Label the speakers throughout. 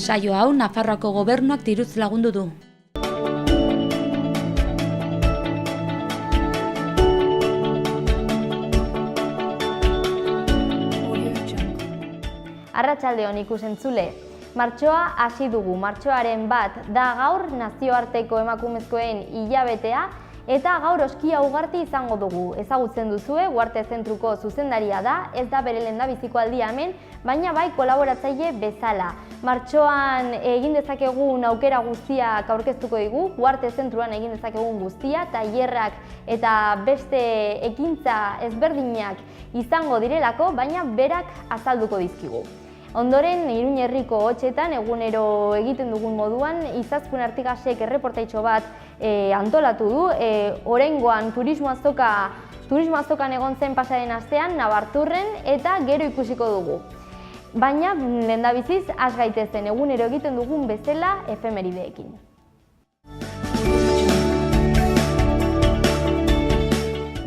Speaker 1: Saio hau Nafarroako gobernuak diruz lagundu du.
Speaker 2: Arratsaldeon ikusentzule. Martxoa hasi dugu. Martxoaren 1 da gaur nazioarteko emakumezkoen hilabetea eta gaur oskia ugarte izango dugu. Ezagutzen duzue, Uharte Zentruko zuzendaria da, ez da bere lehendabiziko aldia hemen, baina bai kolaboratzaile bezala. Martxoan egin dezakegun aukera guztiak aurkeztuko digu, Uharte Zentruan egin dezakegun guztia, tailerrak eta beste ekintza ezberdinak izango direlako, baina berak azalduko dizkigu. Ondoren, Iruin herriko hotxetan egunero egiten dugun moduan, Izaskun Artigasek erreportaitxo bat antolatu du. Oraingoan turismo azokan egon zen pasaren astean, Nabarturren, eta gero ikusiko dugu. Baina, lehendabiziz, has gaitezen egunero egiten dugun bezala efemerideekin.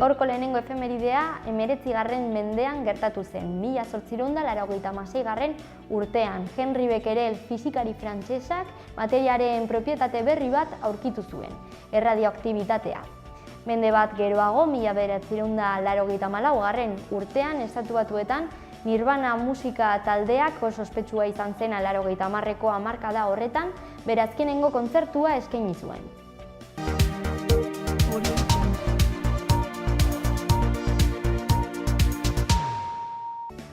Speaker 2: Gaurko lehenengo efemeridea 19. mendean gertatu zen, 1886. urtean. Henri Becquerel fisikari frantsesak materiaren propietate berri bat aurkitu zuen, erradioaktibitatea. Mende bat geroago, 1984. urtean, Estatu Batuetan, Nirvana musika taldeak oso ospetsua izan zen 80ko hamarkada horretan, bere azkenengo kontzertua eskaini zuen.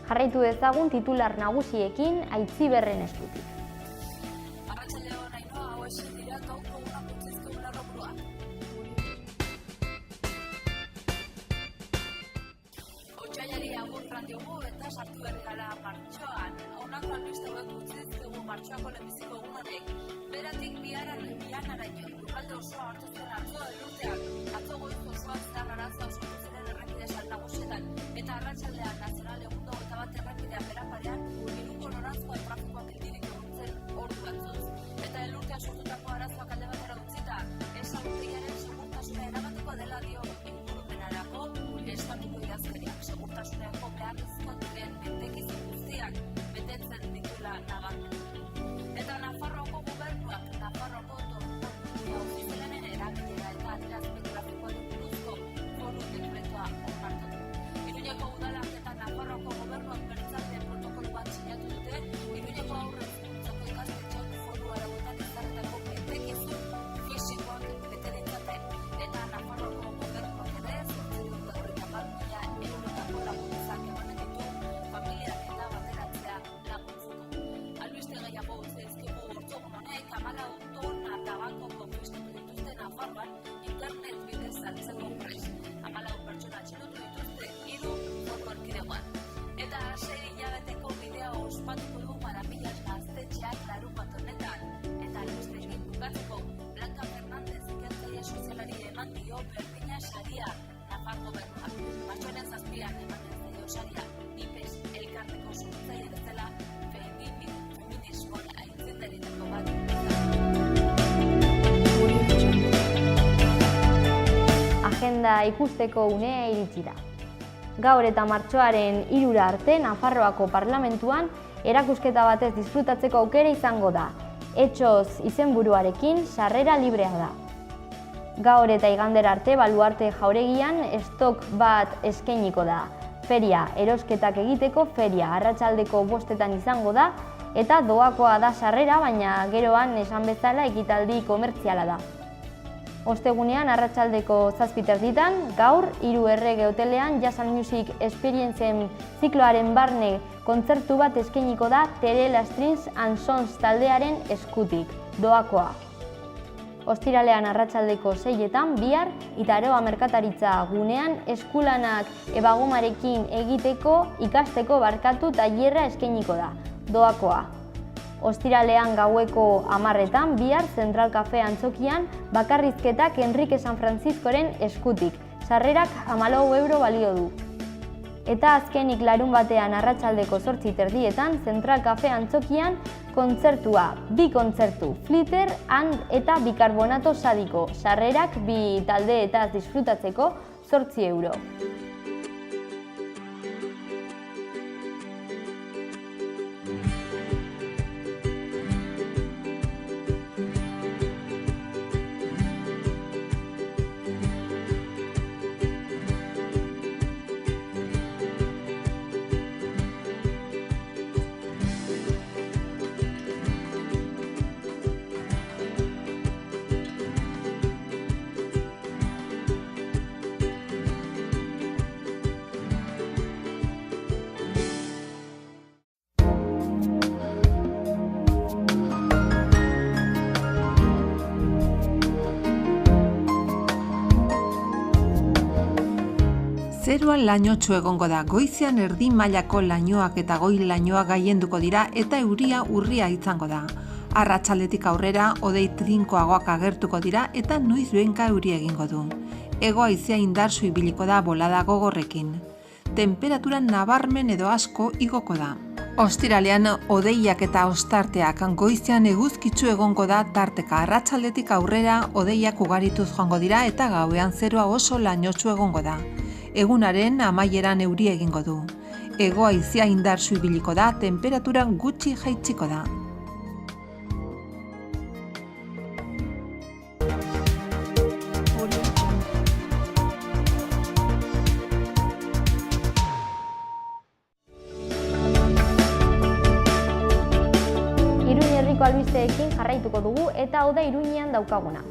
Speaker 2: Jarraitu dezagun titular nagusiekin Aitziberren eskutik.
Speaker 3: Arratsaldeon, Ainhoa, hauexek dira gaurko unapuntzizko ularroburuak. Otsailari agurran diogu eta sartu berri gara martxoan. Honako albiste hauek utzi dizkigu martxoako lehenbiziko egun honek. Beratik bihanaraino, lurralde osoa hartu zuen atzo elurteak. Atzo goiz osoa zehar arazoak sortu ziren errepide nagusietan eta arratsaldean nazional egundo eta bat errepidea beraparean Iruko noranzkoa trafikoak geldirik egon zen ordu batzuz. Eta elurtean sortutako arazoak alde batera utzita, ezagutegiaren segurtasuna eramateko dela dio ingurumenarako estatuko idazkariak. Segurtasunerako beharrezko diren betekizun guztiak betetzen dituela nabarmendu. Eta Nafarroako gobernuak Nafarroako autonomia ofizialen erabilera eta adierazpen grafikoari buruzko foru dekretua onartu du. Iruñeko udalak eta Nafarroako gobernuak berritzarteen protokolo bat sinatu dute, Iruñeko aurrezkuntzako ikastetxeak foru arauetan ezarritako betekizun fisikoak bete ditzaten. Eta Nafarroako gobernuak ere 850.000 eurotako laguntzak ematen ditu familiak eta bateratzea laguntzeko. Albiste gehiago utzi dizkigu ortzogun honek 14 tona tabako konfiskatu dituzte Nafarroan internet bidez saltzeko prest. 14 pertsona atxilotu dituzte 3 foru erkidegoan. Eta 6 hilabeteko bidea ospatuko du Marabillas gaztetxeak larunbat honetan. Eta albisteekin bukatzeko Blanca Fernández ikertzaile sozialari eman dio berdina saria Nafar gobernuak. Martxoaren 7an ematen zaio saria IPES elkarteko sortzaile bezala feminismoan aitzindaritako bat.
Speaker 2: Agenda ikusteko unea iritsi da. Gaur eta martxoaren 3 arte Nafarroako parlamentuan erakusketa batez disfrutatzeko aukera izango da. Etxoz izenburuarekin sarrera librea da. Gaur eta igandera arte Baluarte jauregian estok bat eskainiko da. Feria, erosketak egiteko feria, arratsaldeko 5etan izango da eta doakoa da sarrera, baina geroan esan bezala ekitaldi komertziala da. Ostegunean arratsaldeko 7:00 gaur 3 errege hotelean Jazz and Music Experienceen zikloaren barne kontzertu bat eskainiko da Terela Strings and Sons taldearen eskutik, doakoa. Ostiralean arratsaldeko 6:00 bihar Itaroa merkataritza gunean eskulanak ebagomarekin egiteko ikasteko tailerra eskainiko da, doakoa. Ostiralean gaueko 10:00 bihar Zentral Cafe antzokian bakarrizketak Enrique San Franciscoren eskutik. Sarrerak 14 euro balio du. Eta azkenik larunbatean arratsaldeko 8:30 Zentral Cafe antzokian kontzertua, 2 kontzertu, Flitter eta Bikarbonato Sadiko. Sarrerak 2 taldeetaz disfrutatzeko 8 euro.
Speaker 4: Zerua lainotsu egongo da, goizean erdi mailako lainoak eta goi lainoak gailenduko dira eta euria urria izango da. Arratsaldetik aurrera hodei trinkoagoak agertuko dira eta noizbehinka euria egingo du. Hego haizea indartsu ibiliko da bolada gogorrekin. Temperatura nabarmen edo asko igoko da. Ostiralean hodeiak eta ostarteak, goizean eguzkitsu egongo da tarteka. Arratsaldetik aurrera hodeiak ugarituz joango dira eta gauean zerua oso lainotsu egongo da. Egunaren amaieran euria egingo du. Hego haizea indartsu ibiliko da, temperatura gutxi jaitsiko da.
Speaker 2: Albisteekin jarraituko dugu eta hau da Iruñean daukaguna.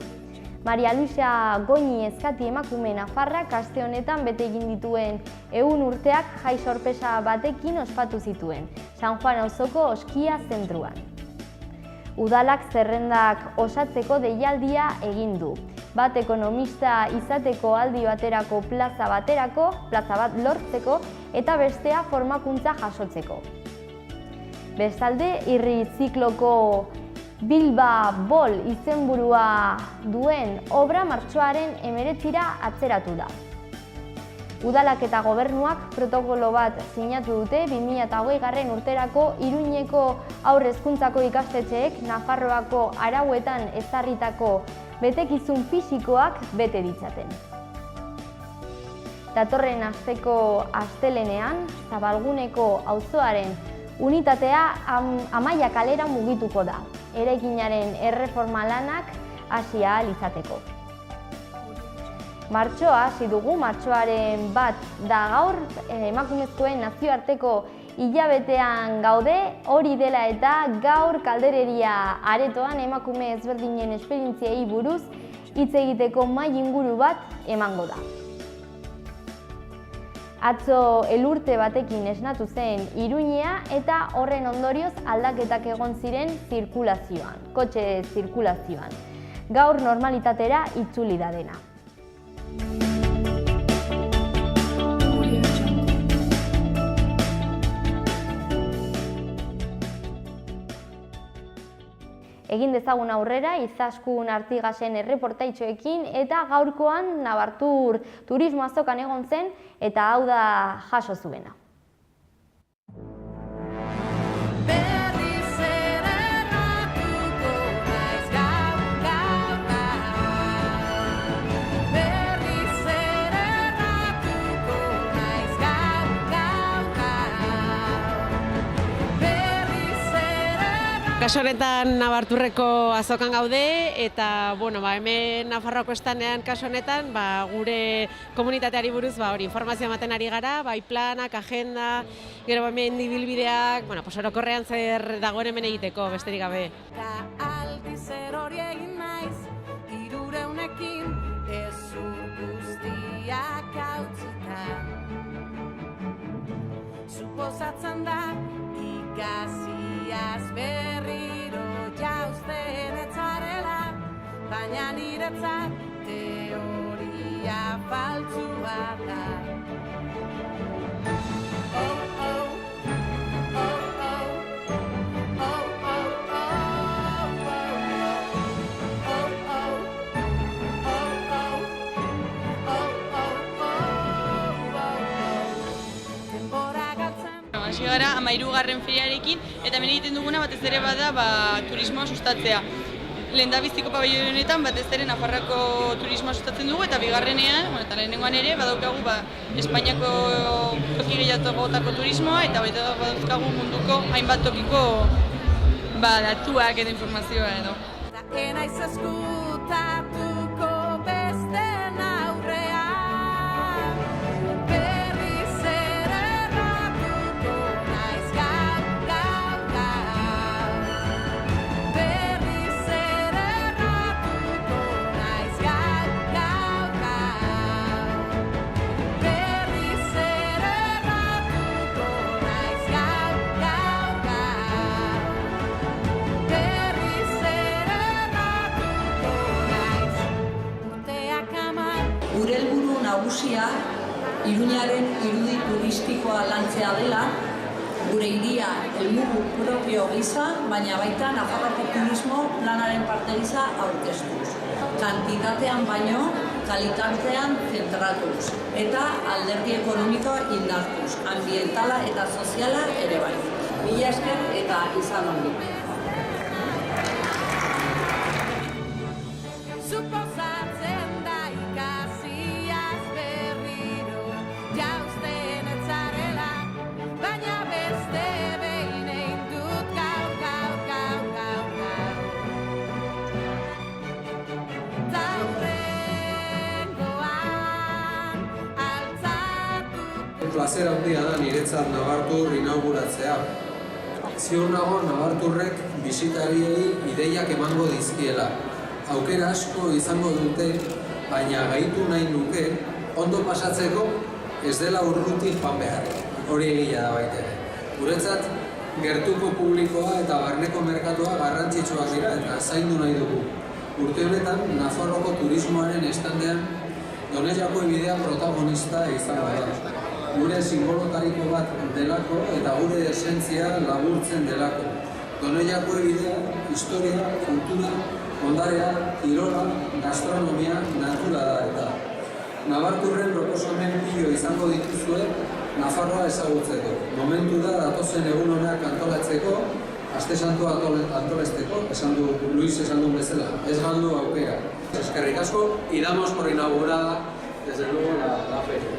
Speaker 2: Maria Luisa Goñi Ezkati emakume nafarrak aste honetan bete egin dituen 100 urteak jai sorpresa batekin ospatu zituen, San Juan auzoko Oskia zentruan. Udalak zerrendak osatzeko deialdia egin du. Bat ekonomista izateko aldi baterako plaza bat lortzeko eta bestea formakuntza jasotzeko. Bestalde, irri zikloko Bilba Bol izenburua duen obra martxoaren 19 atzeratu da. Udalak eta gobernuak protokolo bat sinatu dute 2020 urterako Iruñeko haur hezkuntzako ikastetxeek Nafarroako arauetan ezarritako betekizun fisikoak bete ditzaten. Datorren asteko astelenean, Zabalguneko auzoaren unitatea Amaia kalera mugituko da, eraikinaren erreforma lanak hasi ahal izateko. Martxoa hasi dugu, martxoaren 1 da gaur, emakumezkoen nazioarteko hilabetean gaude, hori dela eta gaur kaldereria aretoan emakume ezberdinen esperientziei buruz hitz egiteko mahai inguru bat emango da. Atzo elurte batekin esnatu zen Iruñea eta horren ondorioz aldaketak egon ziren zirkulazioan, kotxe zirkulazioan. Gaur normalitatera itzuli da dena. Egin dezagun aurrera Izaskun Artigasen erreportaitxoekin eta gaurkoan Nabartur turismo azokan egon zen eta hau da jaso zuena.
Speaker 5: Kaso honetan Nabarturreko azokan gaude eta hemen Nafarroako estanean kaso honetan gure komunitateari buruz informazio ematen ari gara, planak, agenda, gero hemen ibilbideak, orokorrean zer dagoen hemen egiteko, besterik gabe.
Speaker 6: Aldiz erori egin naiz, 300ekin ezur guztiak hautzita. Suposatzen da ikasiaz berriro jauzten etzarela, baina niretzat teoria faltsua da.
Speaker 7: Hasi gara 13. feriarekin eta hemen egiten duguna batez ere bada turismoa sustatzea. Lehendabiziko pabilonetan batez ere Nafarroako turismoa sustatzen dugu eta bigarrenean, eta lehenengoan ere badaukagu Espainiako toki gehiagotako turismoa eta badauzkagu munduko hainbat tokiko datuak edo informazioa edo.
Speaker 6: Enaiz eskutatuko besten aurrean, berriz ere erratuko naiz gau. Berriz ere erratuko naiz gau. Berriz ere erratuko naiz gau. Berriz ere erratuko
Speaker 8: hiriaren irudi turistikoa lantzea dela, gure hiria helburu propio gisa, baina baita Nafarroako turismo planaren parte gisa aurkeztuz. Kantitatean baino, kalitatean zentratuz, eta alderdi ekonomikoa indartuz, ambientala eta soziala ere bai. Mila esker eta izan ongi.
Speaker 6: Suposatzen da ikasiaz berriro jausten ez zarela, baina beste behin egin dut gau. Ta hurrengoan altzatu.
Speaker 9: Plazer handia da niretzat Nabartur inauguratzea. Ziur nago Nabarturrek bisitariei ideiak emango dizkiela. Aukera asko izango dute, baina gaitu nahi nuke, ondo pasatzeko ez dela urruti joan behar. Hori egia da baita ere. Guretzat, gertuko publikoa eta barneko merkatua garrantzitsuak dira eta zaindu nahi dugu. Urte honetan, Nafarroko turismoaren estandean Doneiako bidea protagonista izango da. Gure simbolotariko bat delako eta gure esentzia laburtzen delako. Doneiako bidea, historia, kultura, ondarea, kirola, gastronomia, natura da eta. Nabarturren proposamen pilo izango dituzue Nafarroa ezagutzeko. Momentu da datozen egun honak antolatzeko, Aste Santua antolesteko, Luis esan duen bezala, ez galdu aukera. Eskerrik asko, y damos por inaugurada, desde luego, la feria.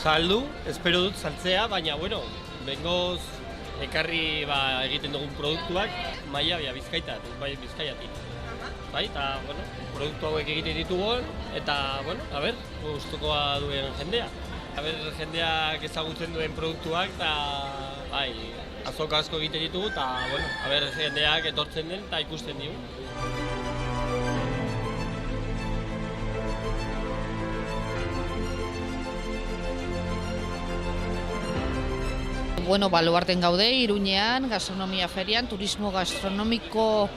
Speaker 10: Saldu, espero dut saltzea, baina bueno, bengoz ekarri egiten dugun produktuak maila Bizkaitat, bai Bizkaiatik. Bai, eta bueno, produktu hauek egiten ditugun eta bueno, a ber, gustukoa duen jendea. A ber, jendeak ezagutzen duen produktuak eta bai, azoka asko egiten ditugu eta bueno, a ber, jendeak etortzen den eta ikusten digu.
Speaker 11: Bueno, baluarten gaude, Iruñean, gastronomia ferian, turismo gastronomiko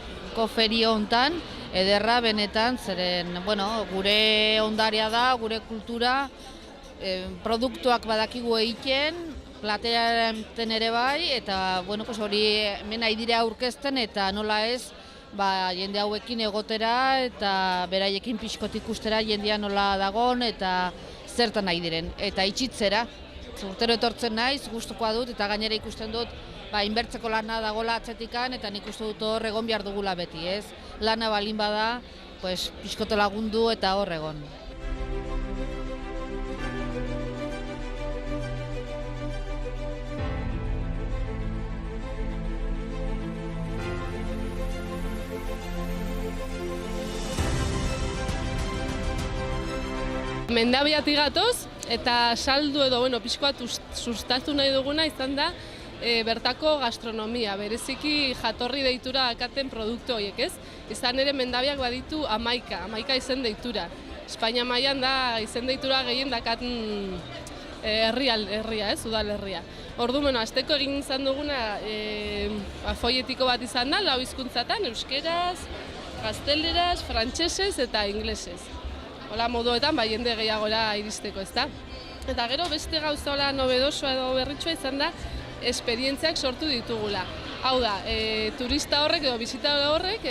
Speaker 11: feria hontan, ederra benetan, zeren, bueno, gure ondarea da, gure kultura, produktuak badakigu egiten, platearen ere bai, eta, bueno, hori hemen nahi dira aurkezten eta nola ez, jende hauekin egotera eta beraiekin pixkot ikustera jendea nola dagon eta zertan nahi diren, eta itxitzera. Urtero etortzen naiz, gustukoa dut eta gainera ikusten dut inbertzeko lana dagoela atzetikan eta nik uste dut hor egon behar dugula beti, ez? Lana balin bada, pixkote lagundu eta hor egon.
Speaker 12: Mendabiatik gatoz eta saldu edo pixkoat sustatu nahi duguna izan da bertako gastronomia, bereziki jatorri deitura dakaten produktu horiek, ez? Izan ere Mendabiak baditu 11 izen deitura. Espainia mailan da izen deitura gehien dakaten herria, udalerria. Orduan, asteko egin izan duguna foietiko bat izan da, 4 hizkuntzatan, euskeraz, gazteleraz, frantsesez eta inglesez. Hola moduetan, jende gehiagora iristeko, ezta? Eta gero beste gauza nobedosoa edo berritxoa izan da, esperientziak sortu ditugula. Hau da, turista horrek edo bisita horrek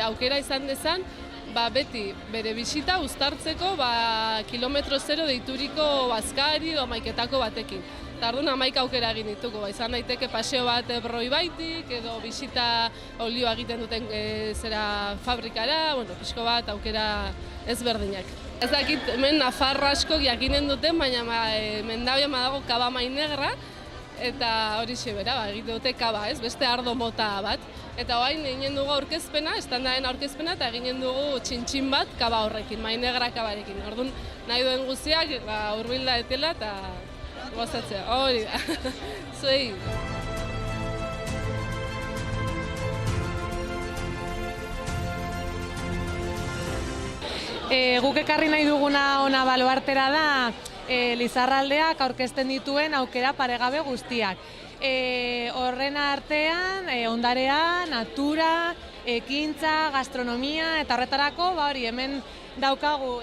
Speaker 12: aukera izan dezan, beti bere bisita uztartzeko kilometro zero deituriko bazkari edo maiketako batekin. Eta orduan 11 aukera egin dituko, izan daiteke paseo bat Broibaitik edo bisita olioa egiten duten fabrikara, pixko bat aukera ezberdinak. Ez dakit, hemen Nafarro asko jakinen duten, baina Mendabian badago kaba mainegra, eta hori bera, egiten dute kaba, beste ardo mota bat. Eta orain eginen dugu aurkezpena, estandaren aurkezpena, eta eginen dugu txintxin bat kaba horrekin, mainegra kabarekin. Orduan, nahi duen guztiak hurbilda etela eta gozatzea. Hori da, zuei.
Speaker 13: Guk ekarri nahi duguna ona Baluartera da Lizarraldeak aurkezten dituen aukera paregabe guztiak. Horren artean, ondarea, natura, ekintza, gastronomia eta horretarako hemen daukagu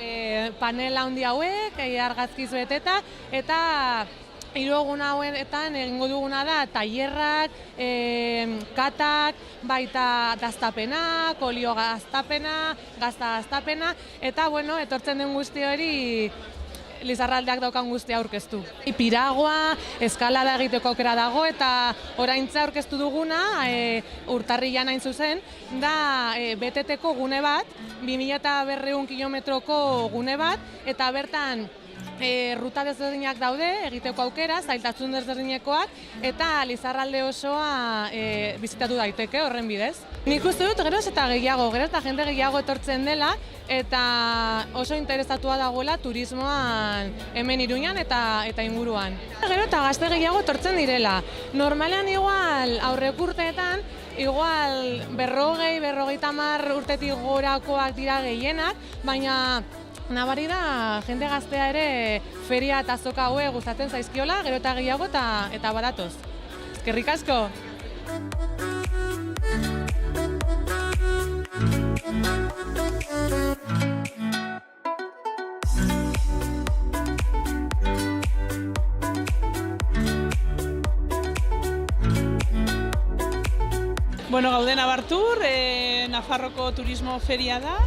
Speaker 13: panel handi hauek, argazkiz beteta, eta 3 egun hauetan egingo duguna da tailerrak, katak, baita daztapenak, olio gaztapena, gazta gaztapena, eta etortzen den guzti hori Lizarraldeak daukan guztia aurkeztu. Piragua, eskalada egiteko aukera dago, eta oraintza aurkeztu duguna, urtarrilan hain zuzen, da BTT-ko gune bat, 2200 kilometroko gune bat, eta bertan ruta desberdinak daude, egiteko aukera, zailtasun desberdinekoak, eta Lizarralde osoa bizitatu daiteke horren bidez. Nik uste dut geroz eta jende gehiago etortzen dela, eta oso interesatua dagoela turismoan hemen Iruñan eta inguruan. Gero eta gazte gehiago etortzen direla. Normalean igual aurreko urteetan, igual 40-50 urtetik gorakoak dira gehienak, baina nabari da jende gaztea ere feria eta azoka hauek gustatzen zaizkiola, gero eta gehiago eta badatoz. Eskerrik asko!
Speaker 14: Gaude Nabartur, Nafarroko turismo feria da,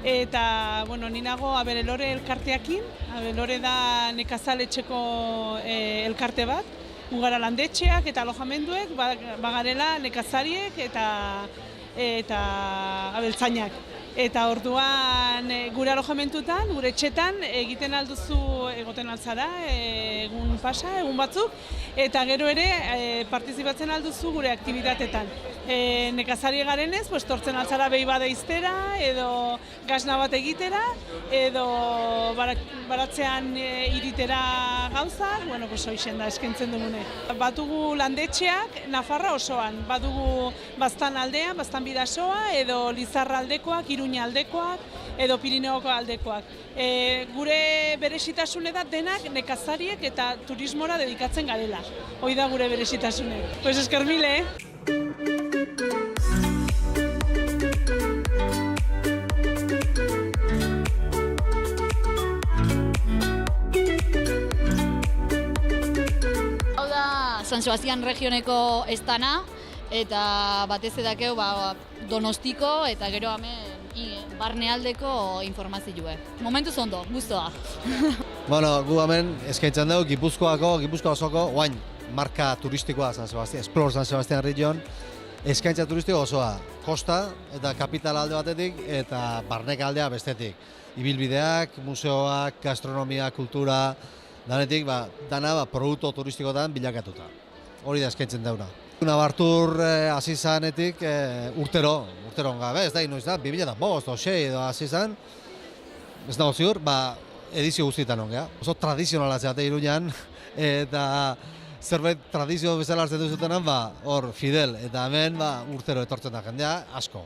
Speaker 14: eta ni nago Abelelore elkarteakin. Abelelore da nekazaletxeko elkarte bat, gara landetxeak eta alojamenduek, bagarela nekazariek eta abeltzainak. Eta orduan gure alojamentutan, gure etxetan egiten alduzu egoten altzara, egun pasa, egun batzuk, eta gero ere partizipatzen alduzu gure aktibitatetan. Nekazari garenez, tortzen altzara behi bade iztera, edo gasna bat egitera, edo baratzean iritera gauzak, hoixen da eskentzen dugune. Batugu landetxeak Nafarra osoan, batugu Baztan aldean, Baztan bidasoa, edo Lizarraldekoak, Iruña aldekoak, edo Pirineoko aldekoak. Gure berezitasune da denak nekazariek eta turismora dedikatzen garela. Hoi da gure berezitasune. Pues esker mile,
Speaker 15: Hau da San Sebastian regioneko estana, eta batez edakeu Donostiko eta gero hemen barnealdeko informazioa. Momentuz ondo, guztua.
Speaker 16: Gu hemen eskaintzen dugu Gipuzkoa osoko, guain marka turistikoa San Sebastian, Explore San Sebastian Region, eskaintza turistiko osoa, kosta eta kapital alde batetik eta barnek aldea bestetik. Ibilbideak, museoak, gastronomia, kultura, danetik, dana produktu turistikotan bilakatuta. Hori da eskaintzen dauna. Nabartur hasi zanetik urtero gabe, ez da inoiz da, 2005, 6 edo hasi zan, ez dago ziur, edizio guztietan ongea. Oso tradizionala zeate Iruñan, eta zerbait tradizio bezala hartzen duzutenan, hor fidel, eta hemen urtero etortzen da jendea, asko.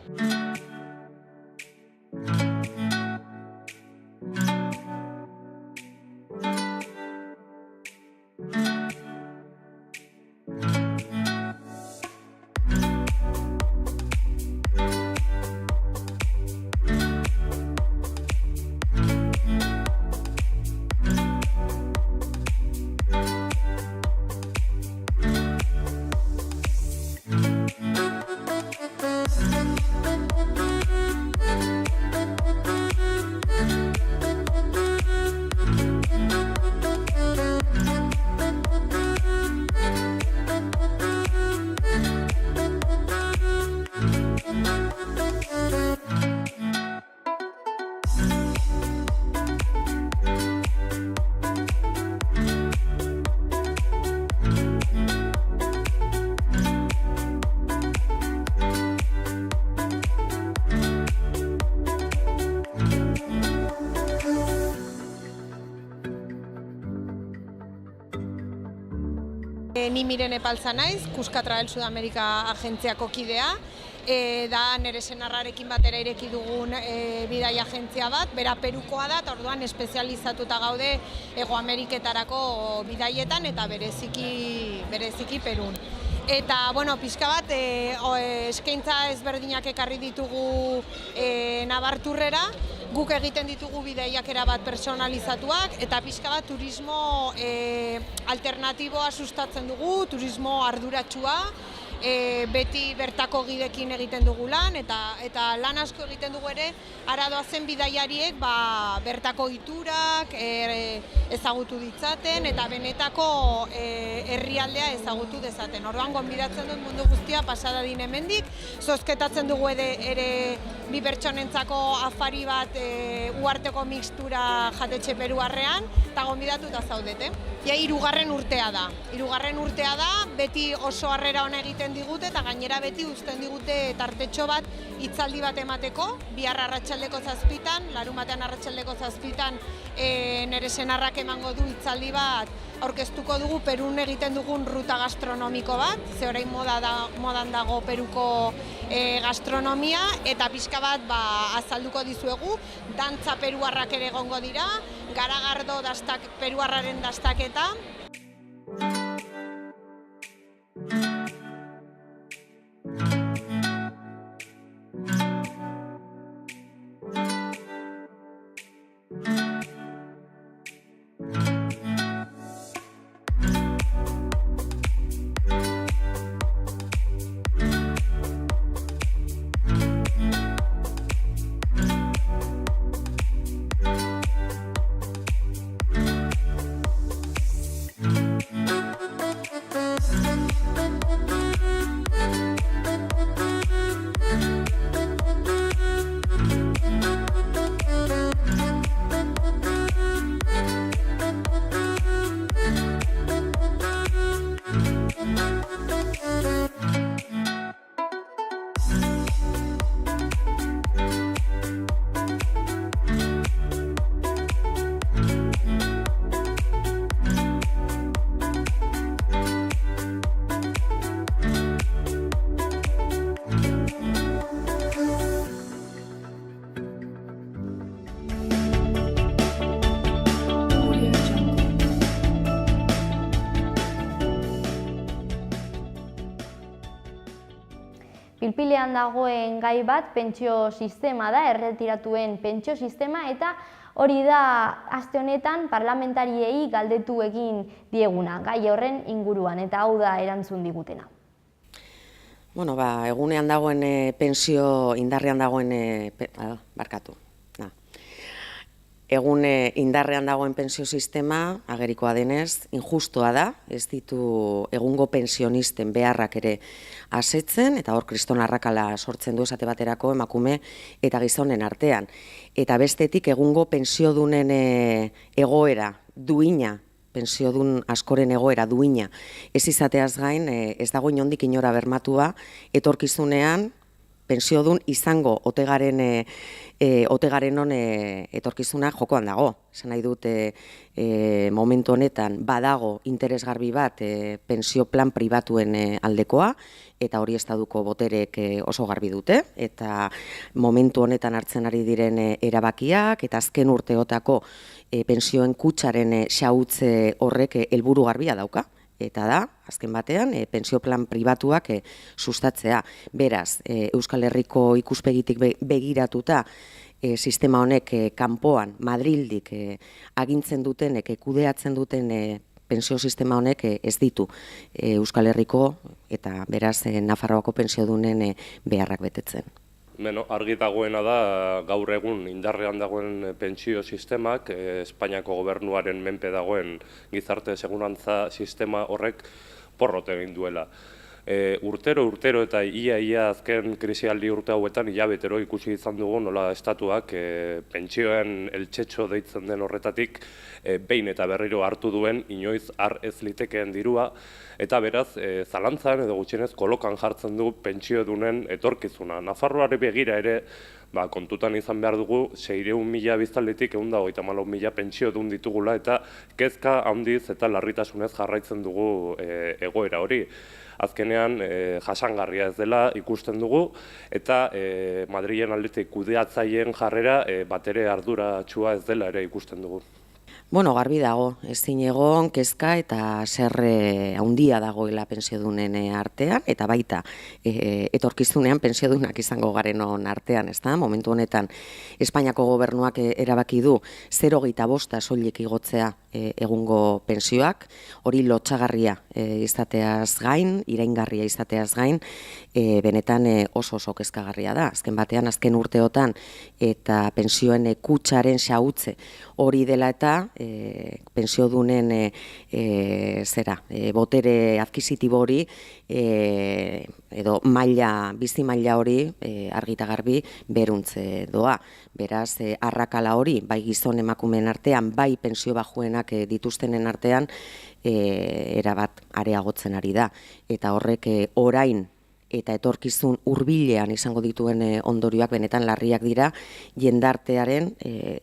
Speaker 17: Ni Mirene Paltza naiz, Kuska Travel Sudamerika agentziako kidea. Da nire senarrarekin batera ireki dugun bidai agentzia bat, bera Perukoa da, eta orduan espezializatuta gaude Hego Ameriketarako bidaietan eta bereziki Perun. Eta, pixka bat, eskaintza ezberdinak ekarri ditugu Nabarturrera, guk egiten ditugu bidaiak erabat personalizatuak, eta pixka bat turismo alternatiboa sustatzen dugu, turismo arduratsua, beti bertako gidekin egiten dugu lan, eta lan asko egiten dugu ere, ara doazen bidaiariek bertako iturak ezagutu ditzaten, eta benetako herrialdea ezagutu dezaten. Orduan, gonbidatzen dut mundu guztia pasada din hemendik, zozketatzen dugu ere bi pertsonentzako afari bat uharteko mixtura jatetxe peruarrean, eta gonbidatuta zaudete. Ja, 3. urtea da. 3. urtea da, beti oso harrera ona egiten digute, eta gainera beti uzten digute tartetxo bat hitzaldi bat emateko, bihar arratsaldeko 7, larunbatean arratsaldeko 7, nire senarrak emango du hitzaldi bat aurkeztuko dugu Perun egiten dugun ruta gastronomiko bat, ze orain modan dago Peruko gastronomia, eta pixka bat azalduko dizuegu, dantza peruarrak ere egongo dira, garagardo peruarraren dastaketa.
Speaker 2: Pilpilean dagoen gai bat pentsio sistema da, erretiratuen pentsio sistema, eta hori da aste honetan parlamentariei galdetu egin dieguna, gai horren inguruan, eta hau da erantzun digutena.
Speaker 18: Egunean dagoen pentsio, indarrean dagoen, Egun indarrean dagoen pentsio sistema, agerikoa denez, injustua da, ez ditu egungo pensionisten beharrak ere asetzen, eta hor kriston arrakala sortzen du esate baterako emakume eta gizonen artean. Eta bestetik egungo pentsiodunen egoera duina, pentsiodun askoren egoera duina, ez izateaz gain, ez dago inondik inora bermatua, etorkizunean, pentsiodun izango otegaren on etorkizuna jokoan dago. Esan nahi dut momentu honetan badago interesgarbi bat pentsio plan pribatuen aldekoa, eta hori estaduko boterek oso garbi dute, eta momentu honetan hartzen ari diren erabakiak, eta azken urteotako pentsioen kutxaren xahutze horrek helburu garbia dauka. Eta da, azken batean, pentsio plan pribatuak sustatzea. Beraz, Euskal Herriko ikuspegitik begiratuta, sistema honek kanpoan, Madrildik agintzen dutenek, kudeatzen duten pentsio sistema honek ez ditu Euskal Herriko eta beraz Nafarroako pentsiodunen beharrak betetzen.
Speaker 19: Argi dagoena da, gaur egun indarrean dagoen pentsio sistemak, Espainiako gobernuaren menpe dagoen gizarte segurantza sistema horrek porrot egin duela. urtero eta ia azken krisialdi urte hauetan hilabetero ikusi izan dugu nola estatuak pentsioen eltxetxo deitzen den horretatik behin eta berriro hartu duen inoiz har ez litekeen dirua, eta beraz zalantzan edo gutxienez kolokan jartzen du pentsiodunen etorkizuna. Nafarroari begira ere kontutan izan behar dugu 600.000 biztanletik 154.000 pentsiodun ditugula, eta kezka handiz eta larritasunez jarraitzen dugu egoera hori. Azkenean jasangarria ez dela ikusten dugu, eta Madrilen aldetik kudeatzaileen jarrera batere arduratsua ez dela ere ikusten dugu.
Speaker 18: Bueno, garbi dago, ezin egon, kezka eta zerre handia dagoela pentsiodunen artean, eta baita etorkizunean pentsiodunak izango garenon artean, ezta? Momentu honetan Espainiako gobernuak erabaki du 0,25 soilik igotzea egungo pentsioak, hori lotsagarria izateaz gain, iraingarria izateaz gain, benetan oso kezkagarria da. Azken batean, azken urteotan eta pentsioen kutxaren xahutze hori dela eta pentsiodunen botere adkisitibo hori edo bizi maila hori argi eta garbi beruntze doa. Beraz, arrakala hori, bai gizon emakumeen artean, bai pentsio bajuenak dituztenen artean, erabat areagotzen ari da. Eta horrek orain eta etorkizun hurbilean izango dituen ondorioak benetan larriak dira jendartearen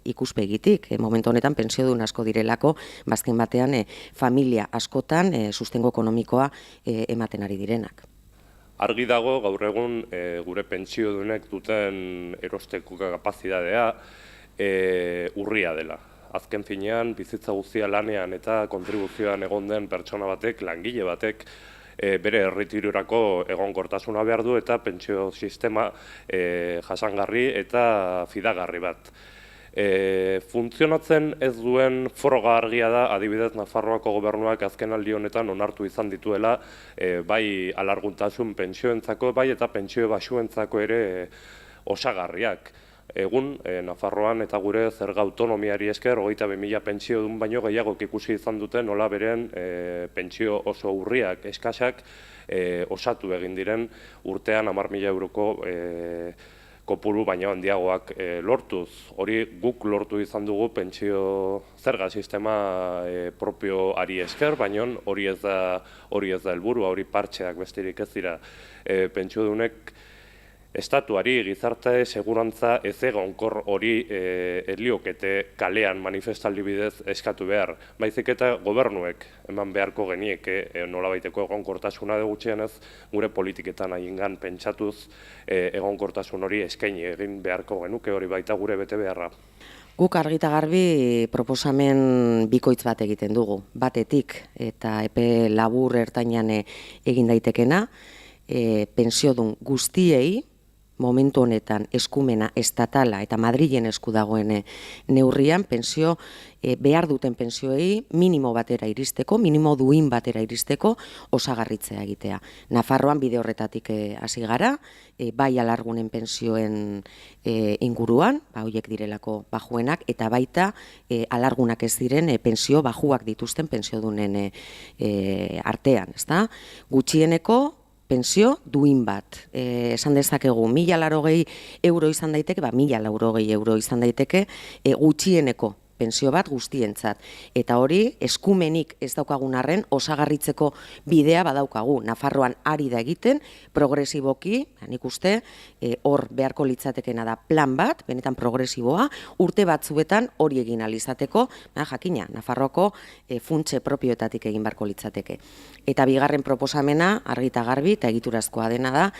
Speaker 18: ikuspegitik. Momentu honetan pentsiodun asko direlako, bazken batean familia askotan sustengo ekonomikoa ematen ari direnak.
Speaker 19: Argi dago gaur egun gure pentsiodunek duten erosteko kapazitatea urria dela. Azken finean, bizitza guztia lanean eta kontribuzioan egon den pertsona batek, langile batek, bere erretirurako egonkortasuna behar du eta pentsio sistema jasangarri eta fidagarri bat. Funtzionatzen ez duen froga argia da, adibidez Nafarroako gobernuak azken aldi honetan onartu izan dituela bai alarguntasun pentsioentzako, bai eta pentsio baxuentzako ere osagarriak. Egun, Nafarroan eta gure zerga autonomiari esker, 22.000 pentsiodun baino gehiagok ikusi izan duten nola beren pentsio oso urriak, eskasak, osatu egin diren urtean 10.000 euroko kopuru baino handiagoak lortuz. Hori guk lortu izan dugu pentsio zerga sistema propioari esker, baino hori ez da helburua, hori partxeak besterik ez dira. Pentsiodunek estatuari gizarte segurantza ezegonkor hori eliokete kalean manifestaldi bidez eskatu behar. Baizik eta gobernuek eman beharko genieke nolabaiteko egonkortasuna gutxienez gure politiketan haingan pentsatuz egonkortasun hori eskaini egin beharko genuke, hori baita gure bete beharra.
Speaker 18: Guk argi eta garbi proposamen bikoitz bat egiten dugu. Batetik eta epe labur ertainan egin daitekena, pentsiodun guztiei momentu honetan eskumena estatala eta Madrilen esku dagoen neurrian pentsio behar duten pentsioei minimo batera iristeko, minimo duin batera iristeko osagarritzea egitea. Nafarroan bide horretatik hasi gara, bai alargunen pentsioen inguruan, horiek direlako bajuenak, eta baita alargunak ez diren pentsio bajuak dituzten pentsiodunen artean, ezta? Gutxieneko pentsio duin bat. Esan dezakegu, 1.080 euro izan daiteke, 1.080 euro izan daiteke, gutxieneko pentsio bat guztientzat. Eta hori, eskumenik ez daukagun arren, osagarritzeko bidea badaukagu. Nafarroan ari da egiten, progresiboki, nik uste, hor beharko litzatekena da plan bat, benetan progresiboa, urte batzuetan hori egin alizateko, jakina, Nafarroako funtse propioetatik egin beharko litzateke. Eta bigarren proposamena, argi eta garbi, eta egiturazkoa dena da,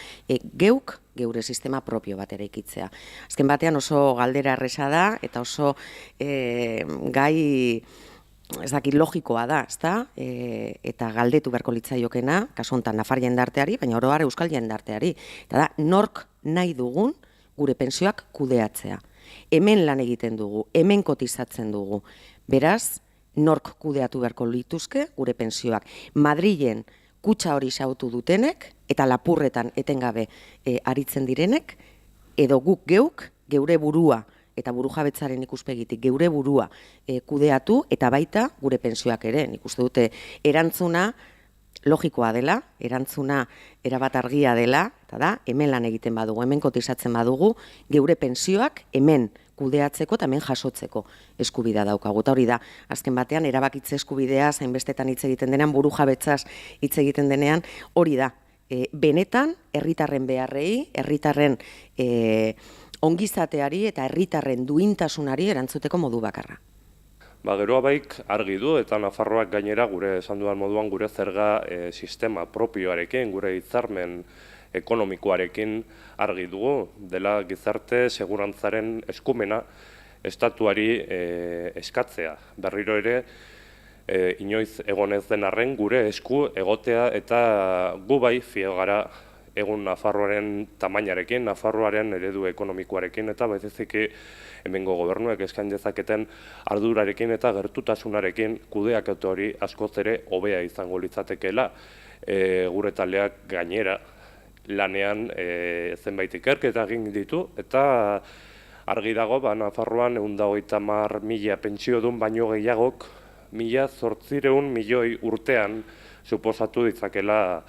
Speaker 18: geuk, geure sistema propio bat eraikitzea. Azken batean oso galdera erresa da eta oso gai ez dakit logikoa da, ezta? Eta galdetu beharko litzaiokena, kasu honetan nafar jendarteari, baina oro har euskal jendarteari. Eta da, nork nahi dugun gure pentsioak kudeatzea. Hemen lan egiten dugu, hemen kotizatzen dugu. Beraz, nork kudeatu beharko lituzke gure pentsioak. Madrilen kutxa hori xautu dutenek, eta lapurretan etengabe aritzen direnek, edo guk geuk, geure burua, eta burujabetzaren ikuspegitik, geure burua kudeatu, eta baita gure pentsioak ere. Nik uste dute erantzuna logikoa dela, erantzuna erabat argia dela, eta da, hemen lan egiten badugu, hemen kotizatzen badugu, geure pensioak hemen kudeatzeko eta hemen jasotzeko eskubidea daukagu. Eta hori da, azken batean, erabakitze eskubidea, zainbestetan hitz egiten denean, burujabetzaz hitz egiten denean, hori da, benetan, herritarren beharrei, herritarren ongizateari eta herritarren duintasunari erantzuteko modu bakarra.
Speaker 19: Geroa baik argi du eta Nafarroak gainera gure esan dudan moduan gure zerga sistema propioarekin, gure hitzarmen ekonomikoarekin argi dugu dela gizarte segurantzaren eskumena estatuari eskatzea. Berriro ere inoiz egonez den arren gure esku egotea eta gu bai fio gara egun Nafarroaren tamainarekin, Nafarroaren eredu ekonomikoarekin eta baiteziki hemengo gobernuek eskain dezaketen ardurarekin eta gertutasunarekin kudeaketa hori askoz ere hobea izango litzatekeela. Gure taldeak gainera lanean zenbait ikerketa egin ditu eta argi dago Nafarroan 130.000 pentsiodun baino gehiagok 1.800 milioi urtean suposatu ditzakela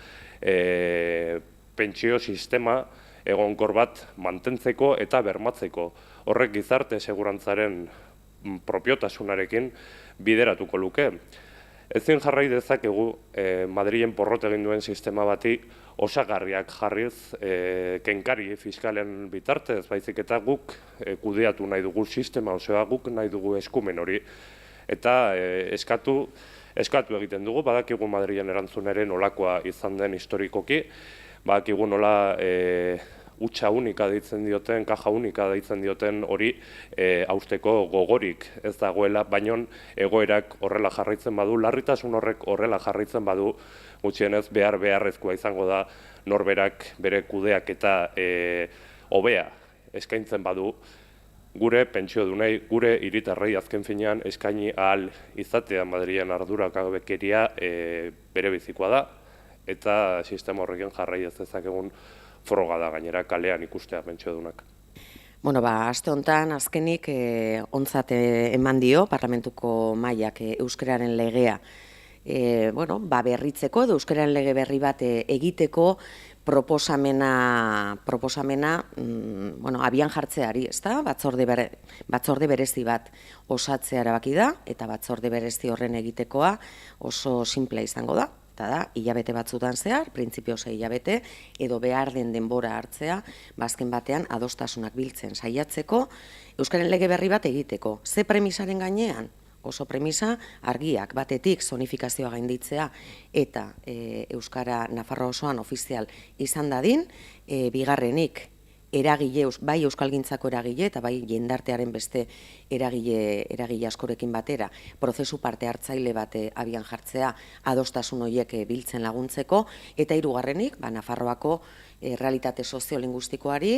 Speaker 19: pentsio sistema egonkor bat mantentzeko eta bermatzeko. Horrek gizarte segurantzaren propiotasunarekin bideratuko luke. Ezin jarrai dezakegu Madrilen porrot egin duen sistema bati osagarriak jarriz kenkari fiskalen bitartez, baizik eta guk kudeatu nahi dugu sistema osoa, guk nahi dugu eskumen hori. Eta eskatu egiten dugu, badakigu Madrilen erantzunaren nolakoa izan den historikoki, badakigu nola hutsa unika deitzen dioten, kaja unika deitzen dioten hori hausteko gogorik ez dagoela, baino egoerak horrela jarraitzen badu, larritasun horrek horrela jarraitzen badu, gutxienez beharrezkoa izango da norberak bere kudeak eta hobea eskaintzen badu, gure pentsiodunei, gure hiritarrei azken finean eskaini ahal izatea Madrilen arduragabekeria bere bizikoa da, eta sistema horrekin jarrai ez dezakegun froga da gainera kalean ikustea pentsiodunak.
Speaker 18: Aste honetan azkenik ontzat eman dio Parlamentuko mailak euskararen legea berritzeko edo euskararen lege berri bat egiteko proposamena abian jartzeari, ezta? Batzorde berezi bat osatzea erabaki da eta batzorde berezi horren egitekoa oso simplea izango da. Eta da, hilabete batzutan zehar, printzipioz hilabete, edo behar den denbora hartzea, azken batean adostasunak biltzen saiatzeko, euskaren lege berri bat egiteko. Ze premisaren gainean? Oso premisa argiak, batetik zonifikazioa gainditzea eta euskara Nafarroa osoan ofizial izan dadin, bigarrenik eragile, bai euskalgintzako eragile eta bai jendartearen beste eragile askorekin batera, prozesu parte hartzaile bat abian jartzea adostasun horiek biltzen laguntzeko, eta hirugarrenik, Nafarroako realitate soziolinguistikoari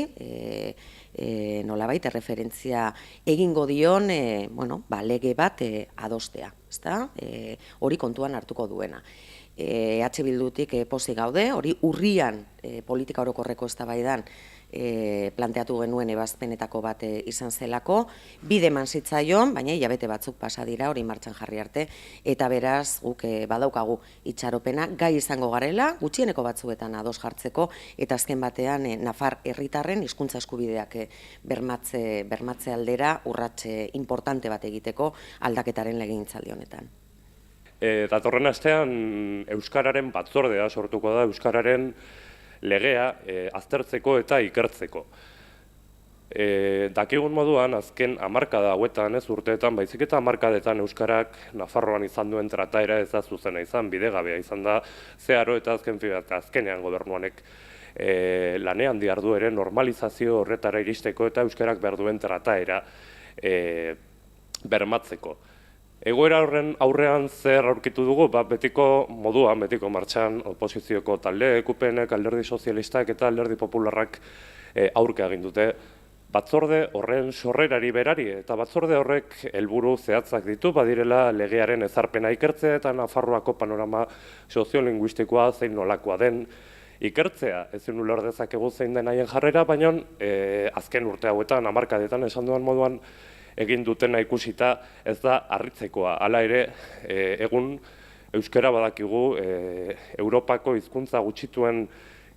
Speaker 18: nolabait erreferentzia egingo dion lege bat adostea, hori kontuan hartuko duena. Bildutik pozik gaude, hori urrian politika orokorreko eztabaidan planteatu genuen ebazpenetako bat izan zelako, bide eman zitzaion, baina hilabete batzuk pasa dira hori martxan jarri arte, eta beraz guk badaukagu itxaropena gai izango garela, gutxieneko batzuetan ados jartzeko, eta azken batean Nafar herritarren hizkuntza eskubideak bermatze aldera urratxe importante bat egiteko aldaketaren legegintzaldi honetan.
Speaker 19: Datorren astean euskararen batzordea sortuko da, euskararen legea aztertzeko eta ikertzeko. Dakigun moduan, azken hamarkada hauetan, ez urteetan, baizik eta hamarkadetan euskarak Nafarroan izan duen trataera ez da zuzena izan, bidegabea izan da, zeharo eta azkenean gobernuanek lanean diardu ere normalizazio horretara iristeko eta euskarak behar duen trataera bermatzeko. Egoera horren aurrean zer aurkitu dugu, betiko moduan, betiko martxan oposizioko talde, EQPnek, alderdi sozialistak eta alderdi popularrak aurka egin dute. Batzorde horren sorrerari berari eta batzorde horrek helburu zehatzak ditu, badirela legearen ezarpena ikertzea eta Nafarroako panorama soziolinguistikoa zein nolakoa den ikertzea. Ezin uler dezakegu zein den haien jarrera, baina azken urte hauetan, hamarkadetan esan duan moduan, egin dutena ikusita ez da harritzekoa. Hala ere, egun euskara badakigu Europako hizkuntza gutxituen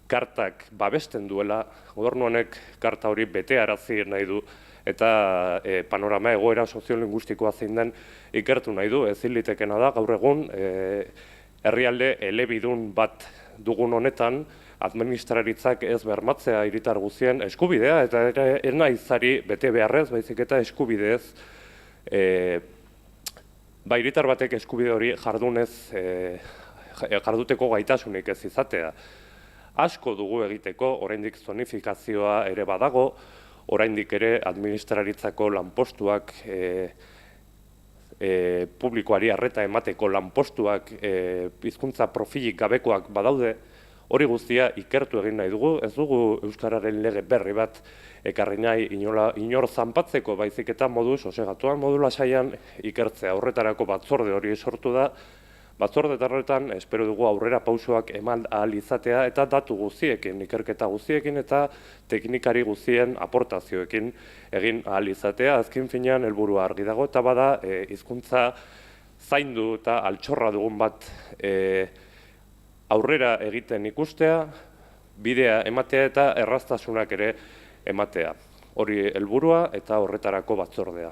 Speaker 19: kartak babesten duela, gobernu honek karta hori betearazi nahi du, eta panorama egoera soziolinguistikoa zein den ikertu nahi du. Ezin litekeena da gaur egun herrialde elebidun bat dugun honetan, administraritzak ez bermatzea hiritar guztien eskubidea, eta ez nahizari bete beharrez, baizik eta eskubideez, hiritar batek eskubide hori jarduteko gaitasunik ez izatea. Asko dugu egiteko, oraindik zonifikazioa ere badago, oraindik ere administraritzako lanpostuak, publikoari arreta emateko lanpostuak, hizkuntza profilik gabekoak badaude, hori guztia ikertu egin nahi dugu, ez dugu euskararen lege berri bat ekarri nahi inor zanpatzeko, baizik eta modu sosegatuan, modu lasaian ikertzea. Horretarako batzorde hori sortu da, batzorde horretan espero dugu aurrera pausoak eman ahal izatea eta datu guztiekin, ikerketa guztiekin eta teknikari guztien aportazioekin egin ahal izatea. Azken finean helburua argi dago eta bada hizkuntza zaindu eta altxorra dugun bat aurrera egiten ikustea, bidea ematea eta erraztasunak ere ematea. Hori helburua eta horretarako batzordea.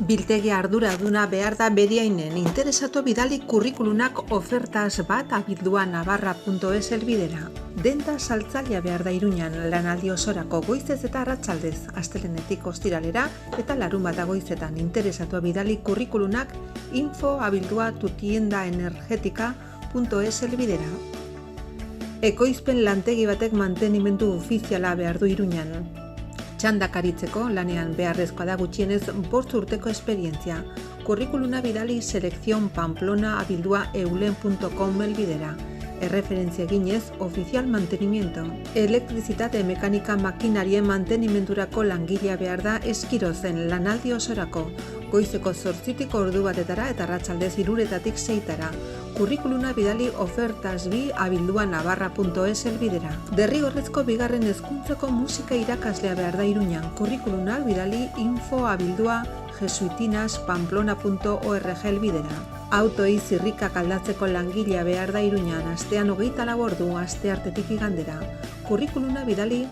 Speaker 4: Biltegi arduraduna behar da bediainen interesatu bidali kurrikulunak ofertas bat abildua.navarra.es helbidera. Denda saltzailea behar da Iruñan lanaldi osorako goizez eta arratsaldez, astelehenetik ostiralera eta larunbata goizetan interesatu bidali kurrikulunak info@tutiendaenergetica.es helbidera. Ekoizpen lantegi batek mantenimendu ofiziala behar du Iruñan. Txandakaritzeko lanean beharrezkoa da gutxienez 5 urteko esperientzia. Kurrikuluna bidali selección@eulen.com helbidera. Erreferentzia eginez ofizial mantenimiento. Elektrizitate mekanika makinarien mantenimendurako langilea behar da Eskirozen lanaldi osorako. Goizeko 8 ordu batetara eta arratsaldez 3 6 Kurrikuluna bidali ofertas@abildua.navarra.es helbidera. Derrigorrezko bigarren hezkuntzako musika irakaslea behar da Iruñan. Kurrikuluna bidali info@abildua.jesuitinasPamplona.org helbidera. Autoei zirrikak aldatzeko langilea behar da Iruñan, astean 24 ordu, asteartetik igandera. Kurrikuluna bidali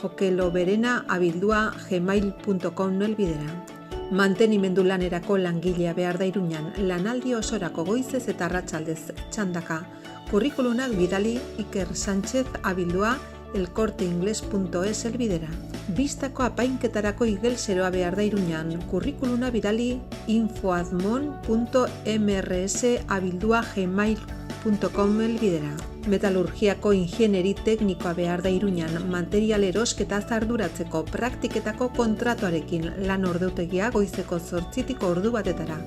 Speaker 4: jokeloberena@abildua.gmail.com helbidera. Mantenimendu lanerako langilea behar da Iruñan, lanaldi osorako goizez eta arratsaldez, txandaka. Kurrikulunak bidali Iker Sánchez abildua elkorteingles.es helbidera. Bistako apainketarako igelzeroa behar da Iruñan, kurrikuluna bidali info@mrs@gmail.com helbidera. Metalurgiako ingeneri teknikoa behar da Iruñan, material erosketa arduratzeko praktiketako kontratuarekin lan ordutegia goizeko 8 ordu batetara.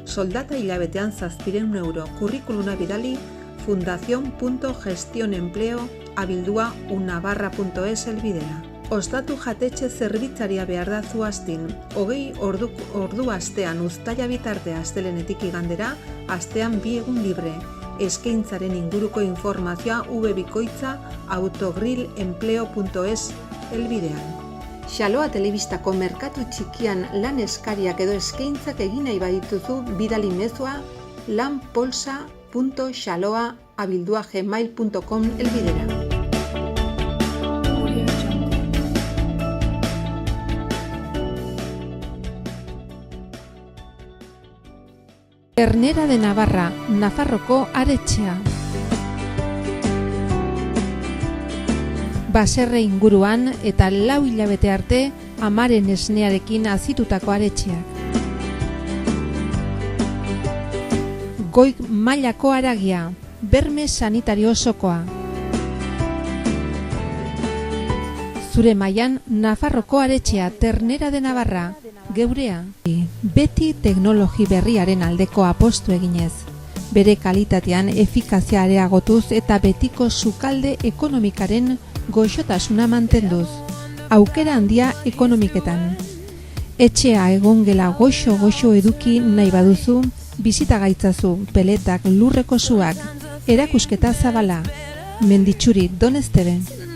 Speaker 4: Soldata hilabetean 700 euro, kurrikuluna bidali fundación.gestionempleo@abildua.navarra.es helbidera. Ostatu jatetxe zerbitzaria behar da Zuaztin, 20 ordu astean uztaila bitarte astelehenetik igandera, astean 2 egun libre. Eskaintzaren inguruko informazioa webikoitza@autogrilempleo.es helbidean. Xaloa telebistako merkatu txikian lan eskariak edo eskaintzak egin nahi badituzu bidali mezua lanpolsa.xaloa@abildua.gmail.com helbidera. Ternera de Navarra, Nafarroko aretxea. Baserre inguruan eta 4 hilabete arte amaren esnearekin azitutako aretxeak. Goi mailako haragia, berme sanitario osokoa. Zure mailan Nafarroko aretxea, Ternera de Navarra, geurea. Beti teknologi berriaren aldeko apostu eginez. Bere kalitatean efikazia areagotuz eta betiko sukalde ekonomikaren goxotasuna mantenduz. Aukera handia ekonomiketan. Etxea egongela goxo eduki nahi baduzu, bisita gaitzazu, peletak, lurreko suak, erakusketa zabala. Menditxuri, Don Esteben.